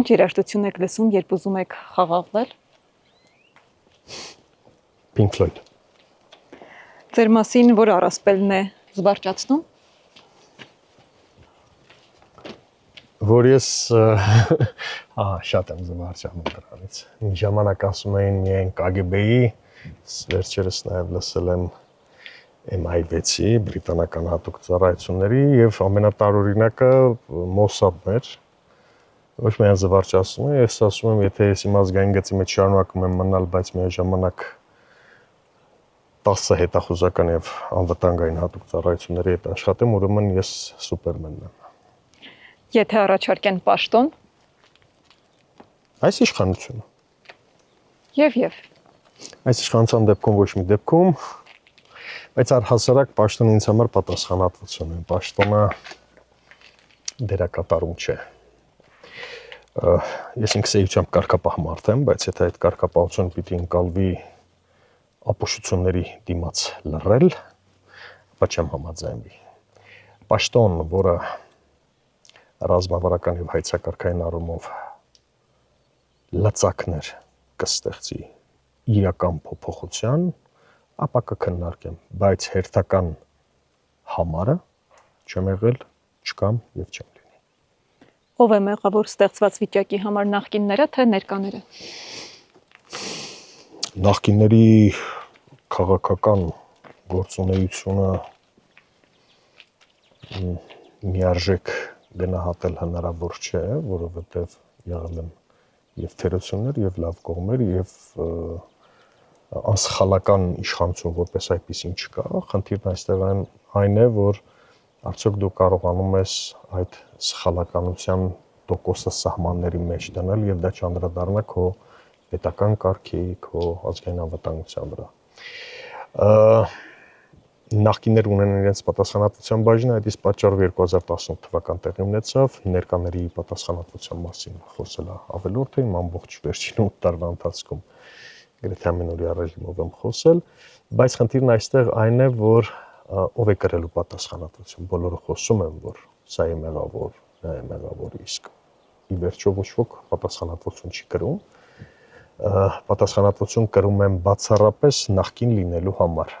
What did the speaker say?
Ինչ երաժշտություն եք լսում, երբ ուզում եք խաղաղվել։ Pink Floyd։ Ձեր մասին որ առասպելն է զվարճացնում։ Որ ես շատ եմ զվարճանում դրանից։ Մի ժամանակ ասում էին միայն KGB-ի, վերջերս նաև լսել եմ MI6-ի, բրիտանական հատուկ ծառայությունների եւ ամենատարօրինակը Mossad-ն էր։ Ոչ միայն զվարճացնում է, ես ասում եմ, եթե ես իմ ազգային գծի մեջ շարունակում եմ մնալ, բայց միաժամանակ 10 հետախուզական եւ անվտանգային հատուկ ծառայությունների հետ աշխատեմ, ուրեմն ես սուպերմենն եմ։ Եթե առաջարկեն պաշտոն։ Այս իշխանությունը։ Եվ։ Այս իշխանության դեպքում ոչ մի դեպքում, բայց առհասարակ պաշտոնը ինձ համար պատասխանատվություն է։ Պաշտոնը դերակատարում չէ։ Ես ինքս էությամբ կարգապահ մարդ եմ, բայց եթե այդ կարգապահությունը պիտի ընկալվի ապուշությունների դիմաց լռել, ապա չեմ համաձայնվի։ Պաշտոն, որը ռազմավարական եւ հայցակարգային առումով լծակներ կստեղծի իրական փոփոխության, ապա կքննարկեմ, բայց հերթական համարը չեմ եղել, չկամ եւ չեմ լինի։ Ով է մեղավոր ստեղծված վիճակի համար, նախկինները թե ներկաները։ Նախկինների քաղաքական գործունեությունը միարժեք գնահատել հնարավոր չէ, որովհետև եղել են եւ թերություններ, եւ լավ կողմեր, եւ անսխալական իշխանություն որպես այդպեսին չկա։ Խնդիրն այստեղ այն է, որ արդյոք դու կարողանում ես այդ սխալականության տոկոսը սահմանների մեջ դնել եւ դա չանդրադառնա քո պետական կարգի, քո ազգային անվտանգության վրա։ Նախկիններ ունեն իրենց պատասխանատվության բաժինը, այդ իսկ պատճառով 2018 թվական տեղի ունեցավ, ներկաների պատասխանատվության մասին խոսելը ավելորդ է, իմ ամբողջ վերջին 8 տարվա ընթացքում գրեթե ամենօրյա ռեժիմով եմ խոսել, բայց խնդիրն այստեղ այն է, որ ով է կրելու պատասխանատվություն, բոլորը խոսում են, որ սա է մեղավոր, նա է մեղավոր, իսկ ի վերջո ոչ ոք պատասխանատվություն չի կրում, պատասխանատվություն կրում են բացառապես նախկին լինելու համար։